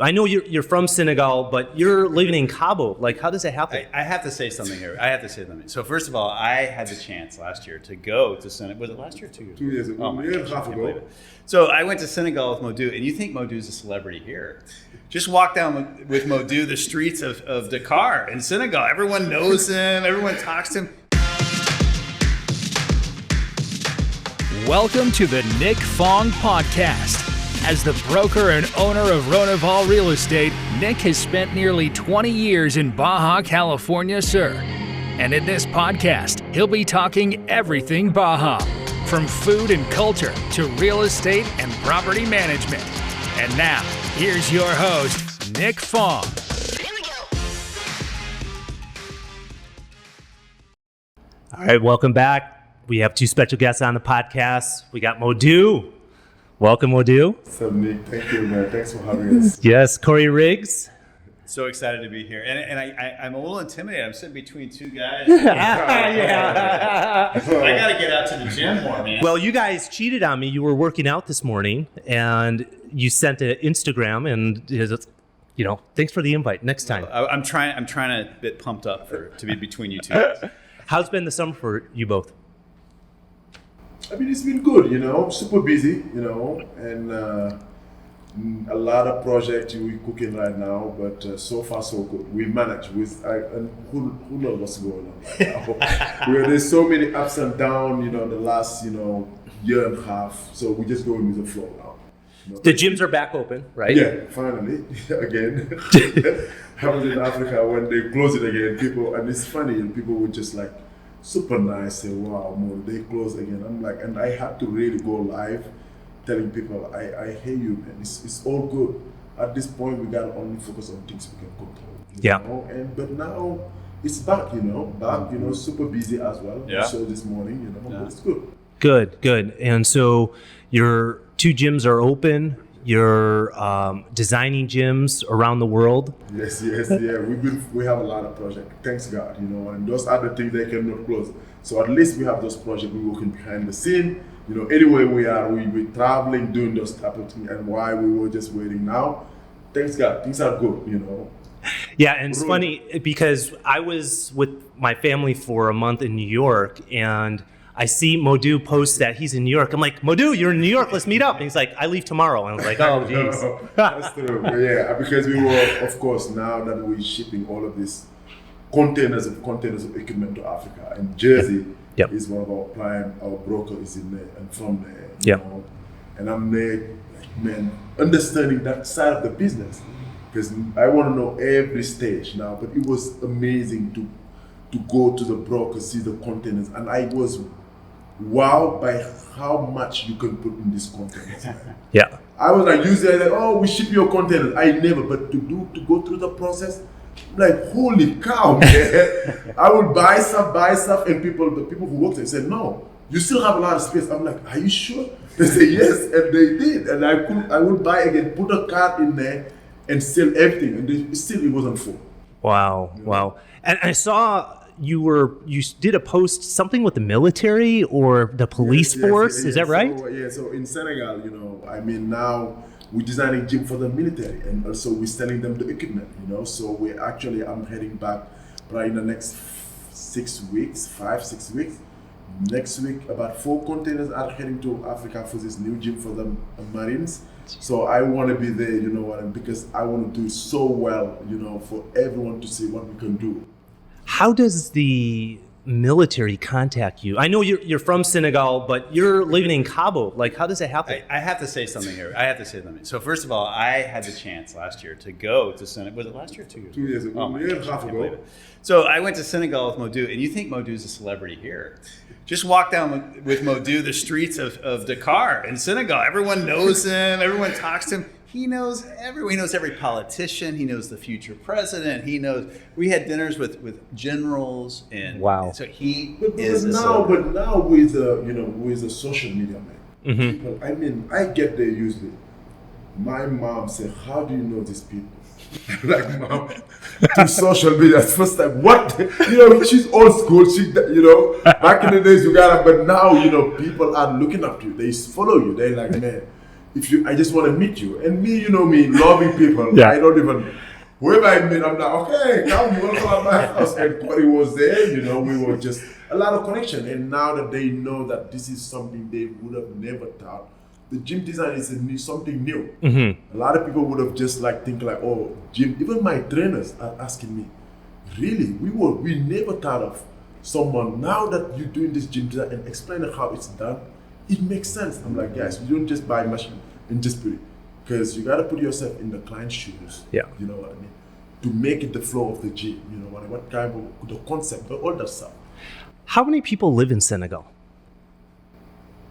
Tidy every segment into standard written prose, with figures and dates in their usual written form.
I know you're from Senegal, but you're living in Cabo. Like, how does it happen? I have to say something here. So first of all, I had the chance last year to go to Senegal. Was it last year or 2 years ago? 2 years ago. Oh my year gosh, and a half I can't ago. believe it. So I went to Senegal with Modu, and you think Modu's a celebrity here. Just walk down with Modu the streets of Dakar in Senegal. Everyone knows him. Everyone talks to him. Welcome to the Nick Fong Podcast. As the broker and owner of Ronival Real Estate, Nick has spent nearly 20 years in Baja, California, Sur. And in this podcast, he'll be talking everything Baja, from food and culture to real estate and property management. And now, here's your host, Nick Fong. All right, welcome back. We have two special guests on the podcast. We got Modu. Welcome, Modu. What's up, Nick? Thank you, man. Thanks for having us. Yes, Corey Riggs. So excited to be here. And I'm a little intimidated. I'm sitting between two guys. Yeah. I got to get out to the gym more, man. Well, you guys cheated on me. You were working out this morning, and you sent an Instagram, and thanks for the invite. Next time. I'm trying to get pumped up to be between you two guys. How's been the summer for you both? I mean, it's been good, super busy, and a lot of projects we're cooking right now, but so far so good. We managed and who knows what's going on right now. There's so many ups and downs, the last, year and a half, so we're just going with the flow now. The gyms are back open, right? Yeah, finally, again. I was in Africa when they closed it again, and it's funny, and people were just like, super nice, say, wow, Modu, they close again. I'm like, and I had to really go live telling people, I hear you, man. It's all good. At this point, we gotta only focus on things we can control. But now it's back, super busy as well. Yeah. So this morning, but it's good. Good. And so your two gyms are open. You're designing gyms around the world. Yes, yeah. We have a lot of projects. Thanks God, and those are the things they cannot close. So at least we have those projects. We're working behind the scene. Anywhere we are, we're traveling, doing those type of things. And why we were just waiting now, thanks God, things are good, Yeah, and it's funny because I was with my family for a month in New York, and I see Modu post that he's in New York. I'm like, Modu, you're in New York, let's meet up. And he's like, I leave tomorrow. And I was like, oh, geez. That's true. Yeah, because we were, of course, now that we're shipping all of these containers of equipment to Africa. And Jersey is one of our clients, our broker is in there and from there. And I'm there, man, understanding that side of the business. Because I want to know every stage now. But it was amazing to go to the broker, see the containers. And I was wowed by how much you can put in these containers. Yeah. I was like, usually, we ship your containers. I never, but to go through the process, like, holy cow, man. I will buy stuff, and the people who work there said, no, you still have a lot of space. I'm like, are you sure? They say yes, and they did. And I would buy again, put a card in there, and sell everything, and it wasn't full. Wow. And I saw you did a post something with the military or the police force. Is that right? So in Senegal, now we're designing gym for the military, and also we're selling them the equipment, So I'm heading back probably in the next 6 weeks. Next week, about 4 containers are heading to Africa for this new gym for the Marines. So I want to be there, because I want to do so well, for everyone to see what we can do. How does the military contact you? I know you're from Senegal, but you're living in Cabo. Like, how does it happen? I have to say something here. So first of all, I had the chance last year to go to Senegal. Was it last year or 2 years ago? 2 years ago. Oh my year gosh, and a half I can't ago. believe it. So I went to Senegal with Modu, and you think Modu's a celebrity here. Just walk down with Modu the streets of Dakar in Senegal. Everyone knows him. Everyone talks to him. He knows everyone. He knows every politician. He knows the future president. We had dinners with generals, and wow. So he but is now with the social media, man. Mm-hmm. People, I get there usually. My mom said, "How do you know these people?" Like, mom, to social media, first time, what? She's old school. Back in the days, but now, people are looking up to you. They follow you. They're like, man, I just want to meet you. And me, you know me, loving people. Yeah. I don't even, whoever I meet, I'm like, okay, come, you want to come at my house. And Corey was there, you know, we were just a lot of connection. And now that they know that this is something they would have never thought, the gym design is something new. Mm-hmm. A lot of people would have just think like, oh, gym. Even my trainers are asking me, really, we never thought of someone. Now that you're doing this gym design and explaining how it's done, it makes sense. I'm like, guys, you don't just buy a machine and just put it, because you got to put yourself in the client's shoes. Yeah. You know what I mean? To make it the flow of the gym. You know what kind of the concept, all that stuff. How many people live in Senegal?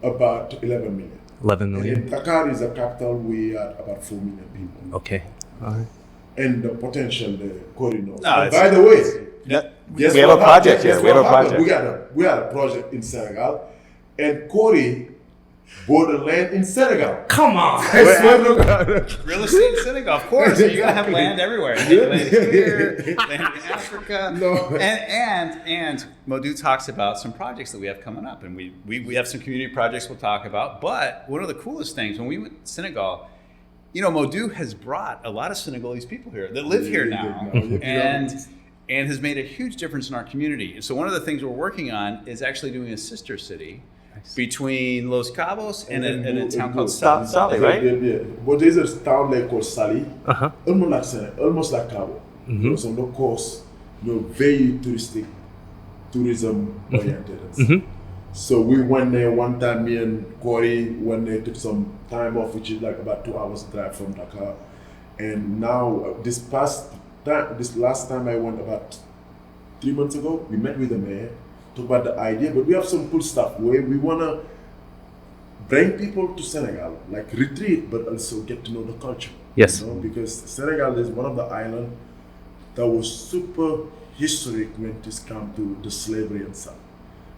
About 11 million. 11 million. And Dakar is the capital. We are about 4 million people. Okay. All right. And the potential, the corridor. No, by the way, we have a project here. We have a project. We got a project in Senegal, and Corey bought a land in Senegal. Come on. I swear to God. Real estate in Senegal, of course. You're gonna have land everywhere. You have land here, land in Africa. No. And Modu talks about some projects that we have coming up, and we have some community projects we'll talk about. But one of the coolest things when we went to Senegal, you know, Modu has brought a lot of Senegalese people here that live here now, and has made a huge difference in our community. So one of the things we're working on is actually doing a sister city between Los Cabos and a town called Sali, right? Yeah. But there's a town like called Sali, Uh-huh. almost like Cabo. Mm-hmm. You know, so of course, you know, very tourism oriented. Mm-hmm. So we went there one time. Me and Corey went there, took some time off, which is like about 2 hours drive from Dakar. And now this last time I went about 3 months ago, we met with the mayor. Talk about the idea, but we have some cool stuff where we want to bring people to Senegal, like retreat, but also get to know the culture. Yes. You know, because Senegal is one of the islands that was super historic when it comes to the slavery and stuff.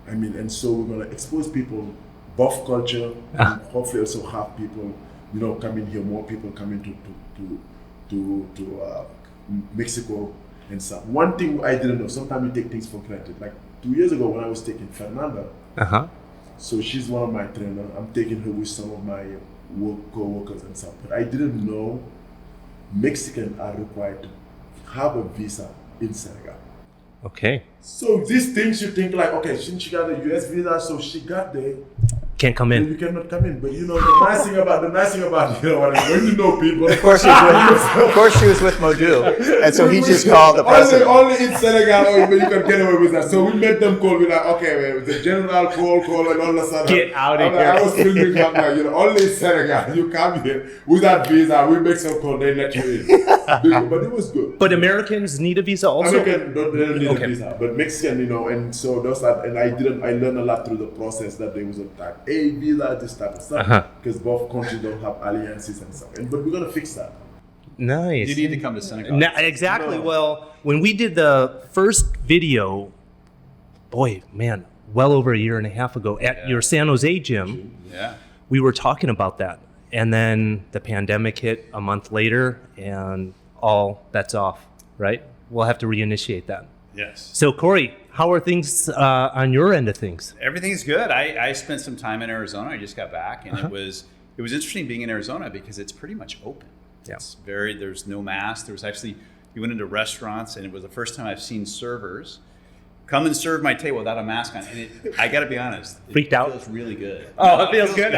I mean, and so we're going to expose people, both culture, and hopefully also have people, you know, coming here, more people coming to Mexico and stuff. One thing I didn't know, sometimes we take things for granted. Like 2 years ago when I was taking Fernanda, so she's one of my trainers. I'm taking her with some of my co-workers and stuff. But I didn't know Mexicans are required to have a visa in Senegal. Okay. So these things you think like, okay, since she got a US visa, so she got there. Can't come And in. you cannot come in. But you know, the nice thing about you know what I mean, when you know people. Of course she was with Modu, and so he just called the president. Only in Senegal, you can get away with that. So we made them call. We're like, okay, man, the general call, and all of a sudden, Get out of here. I was filming them like, you know, only in Senegal, you come here without visa. We make some call, they let you in. But it was good. But Americans need a visa also? American don't need a visa, but Mexican, you know, and so those that, and I learned a lot through the process that there was a type A visa, this type of stuff, because both countries don't have alliances and stuff. But we're gonna fix that. Nice. You need to come to Senegal. Exactly. Well, when we did the first video, boy, man, well over a year and a half ago at your San Jose gym, we were talking about that. And then the pandemic hit a month later and all bets off, right? We'll have to reinitiate that. Yes. So Corey, how are things on your end of things? Everything's good. I spent some time in Arizona. I just got back, and it was interesting being in Arizona because it's pretty much open. Yeah. It's there's no mask. There was actually, we went into restaurants, and it was the first time I've seen servers come and serve my table without a mask on. And I got to be honest, Freaked out? Feels really good. Oh, it feels good.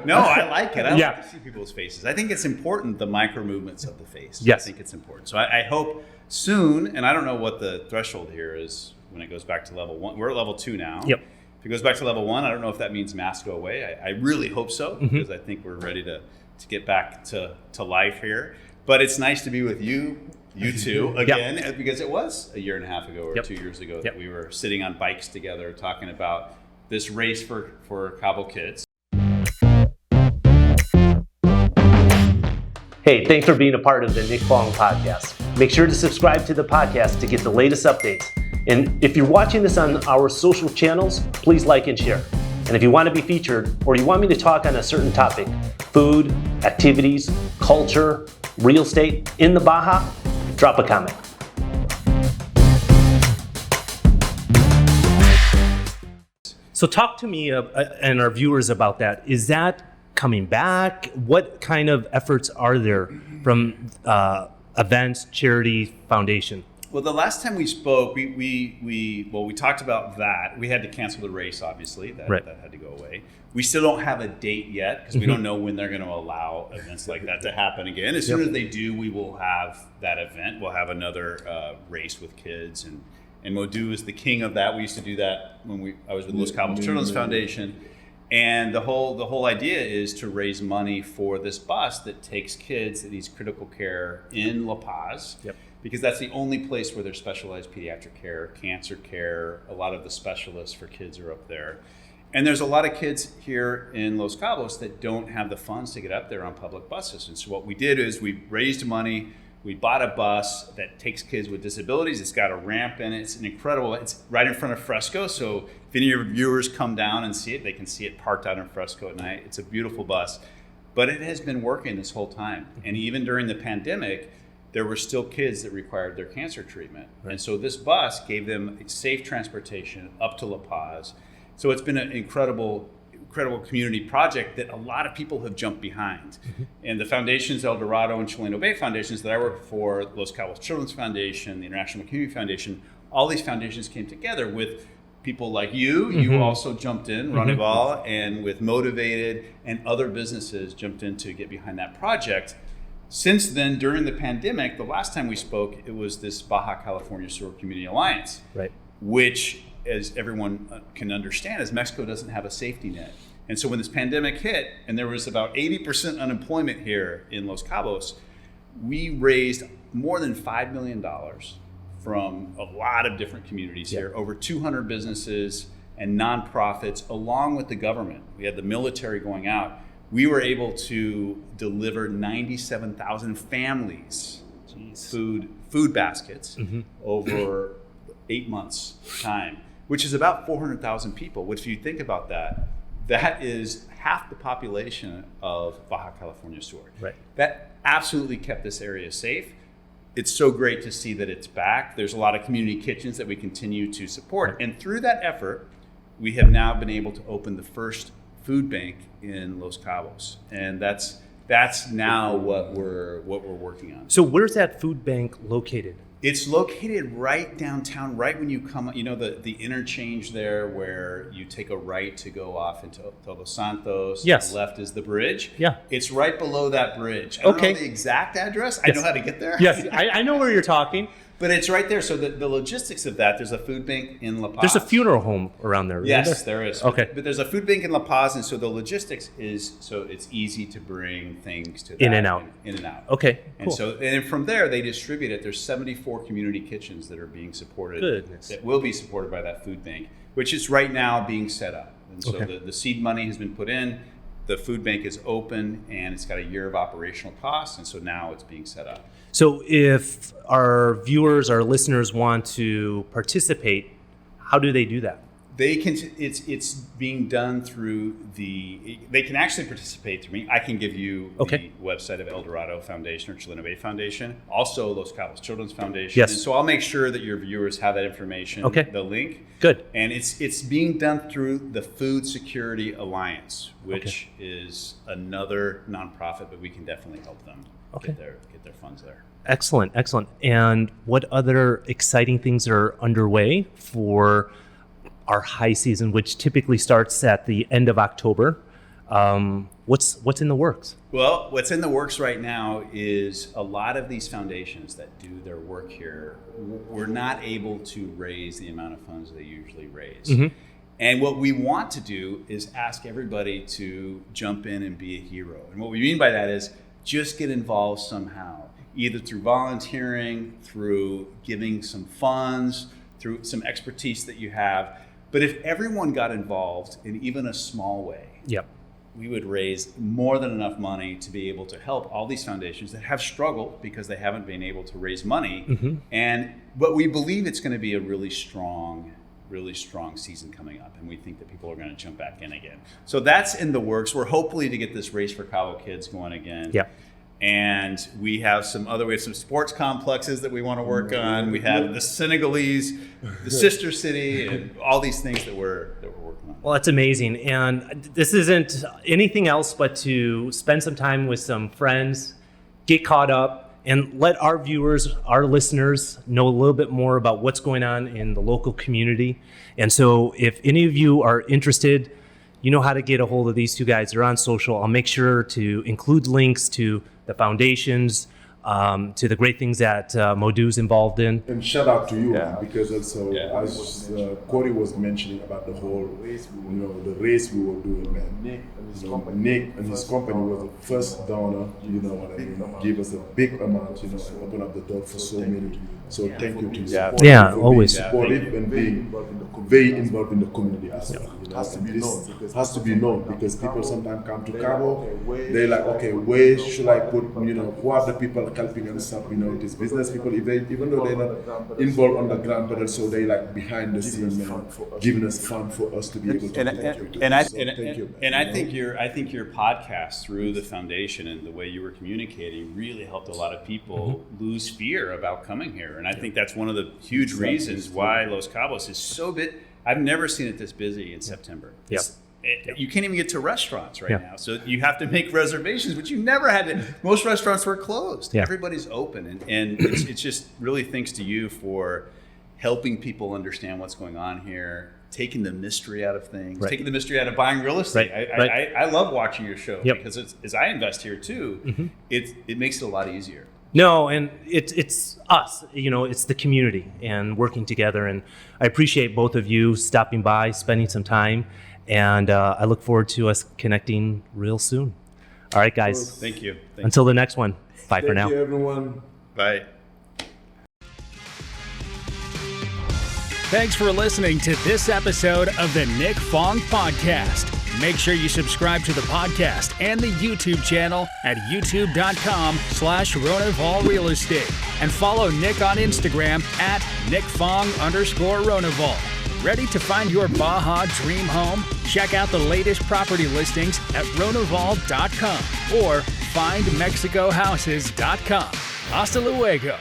No, I like it. I like to see people's faces. I think it's important, the micro movements of the face. Yes. I think it's important. So I hope soon, and I don't know what the threshold here is when it goes back to level 1. We're at level 2 now. Yep. If it goes back to level 1, I don't know if that means masks go away. I really hope so, because I think we're ready to get back to life here. But it's nice to be with you two again, because it was a year and a half ago or 2 years ago that we were sitting on bikes together talking about this race for Cabo kids. Hey, thanks for being a part of the Nick Fong podcast. Make sure to subscribe to the podcast to get the latest updates. And if you're watching this on our social channels, please like and share. And if you want to be featured or you want me to talk on a certain topic, food, activities, culture, real estate in the Baja, drop a comment. So talk to me and our viewers about that. Is that coming back? What kind of efforts are there from events, charity, foundation? Well, the last time we spoke, we talked about that. We had to cancel the race, obviously. That had to go away. We still don't have a date yet because we don't know when they're going to allow events like that to happen again. As soon as they do, we will have that event. We'll have another race with kids, and Modu is the king of that. We used to do that when I was with Los Cabos Children's Foundation. And the whole idea is to raise money for this bus that takes kids that needs critical care in La Paz. Yep. Because that's the only place where there's specialized pediatric care, cancer care. A lot of the specialists for kids are up there. And there's a lot of kids here in Los Cabos that don't have the funds to get up there on public buses. And so what we did is we raised money. We bought a bus that takes kids with disabilities. It's got a ramp in it. It's it's right in front of Fresco. So if any of your viewers come down and see it, they can see it parked out in Fresco at night. It's a beautiful bus. But it has been working this whole time. And even during the pandemic, there were still kids that required their cancer treatment. Right. And so this bus gave them safe transportation up to La Paz. So it's been an incredible community project that a lot of people have jumped behind. And the foundations, El Dorado and Chileno Bay foundations that I work for, Los Cabos Children's Foundation, the International Community Foundation, all these foundations came together with people like you. You also jumped in, Ronival, and with Motivated and other businesses jumped in to get behind that project. Since then, during the pandemic, the last time we spoke, it was this Baja California Sur Community Alliance, which, as everyone can understand, is Mexico doesn't have a safety net. And so when this pandemic hit, and there was about 80% unemployment here in Los Cabos, we raised more than $5 million from a lot of different communities here, over 200 businesses and nonprofits, along with the government. We had the military going out. We were able to deliver 97,000 families food baskets over 8 months' time, which is about 400,000 people, which if you think about that, that is half the population of Baja California Sur. Right. That absolutely kept this area safe. It's so great to see that it's back. There's a lot of community kitchens that we continue to support. And through that effort, we have now been able to open the first food bank in Los Cabos. And that's now what we're working on. So where's that food bank located? It's located right downtown, right when you come, the interchange there where you take a right to go off into Todos Santos. Yes. The left is the bridge. Yeah. It's right below that bridge. I don't know the exact address. Yes. I know how to get there. Yes, I know where you're talking. But it's right there. So the logistics of that, there's a food bank in La Paz. There's a funeral home around there. Yes, there is. Okay. But there's a food bank in La Paz, and so the logistics is so it's easy to bring things to that. In and out. Okay, cool. And from there, they distribute it. There's 74 community kitchens that are being supported. Goodness. That will be supported by that food bank, which is right now being set up. And so the seed money has been put in. The food bank is open, and it's got a year of operational costs, and so now it's being set up. So if our viewers, our listeners want to participate, how do they do that? They can. It's being done through they can actually participate through me. I can give you the website of El Dorado Foundation or Chileno Bay Foundation, also Los Cabos Children's Foundation. Yes. And so I'll make sure that your viewers have that information, the link. Good. And it's being done through the Food Security Alliance, which is another nonprofit, but we can definitely help them get their funds there. Excellent. And what other exciting things are underway for our high season, which typically starts at the end of October? What's in the works? Well, what's in the works right now is a lot of these foundations that do their work here were not able to raise the amount of funds they usually raise. And what we want to do is ask everybody to jump in and be a hero. And what we mean by that is just get involved somehow, either through volunteering, through giving some funds, through some expertise that you have. But if everyone got involved in even a small way, we would raise more than enough money to be able to help all these foundations that have struggled because they haven't been able to raise money. But we believe it's going to be a really strong season coming up, and we think that people are going to jump back in again. So that's in the works. We're hopefully to get this Race for Cabo Kids going again. And we have some sports complexes that we want to work on. We have the Senegalese, the sister city, and all these things that we're working on. Well, that's amazing. And this isn't anything else but to spend some time with some friends, get caught up, and let our viewers, our listeners, know a little bit more about what's going on in the local community. And so if any of you are interested, you know how to get a hold of these two guys. They're on social. I'll make sure to include links to the foundations, to the great things that Modu's involved in. And shout out to you, man, because also, as Corey was mentioning about the whole, the race we were doing, man. Nick and his company was the first donor, gave us a big amount, and opened up the door for so many. So thank you to you. Yeah, always. Supportive and being very involved in the community as well. Has to be known because people sometimes come to Cabo, they're like, okay, where should I put, who are the people helping and stuff, these business people, even though they're not involved on the ground, but also they like behind the scenes, man, giving us fun for us to be able to I think your podcast through the foundation and the way you were communicating really helped a lot of people lose fear about coming here. And I think that's one of the huge reasons why Los Cabos is so big. I've never seen it this busy in September. You can't even get to restaurants now. So you have to make reservations, which you never had to. Most restaurants were closed. Everybody's open. And it's just really thanks to you for helping people understand what's going on here, taking the mystery out of things, taking the mystery out of buying real estate. I love watching your show because as I invest here too, it makes it a lot easier. No, and it's us, it's the community and working together. And I appreciate both of you stopping by, spending some time. And I look forward to us connecting real soon. All right, guys. Thank you. Until the next one. Bye for now. Thank you, everyone. Bye. Thanks for listening to this episode of the Nick Fong Podcast. Make sure you subscribe to the podcast and the YouTube channel at youtube.com/Ronival Real Estate and follow Nick on Instagram at NickFong_Ronival. Ready to find your Baja dream home? Check out the latest property listings at Ronival.com or findmexicohouses.com. Hasta luego.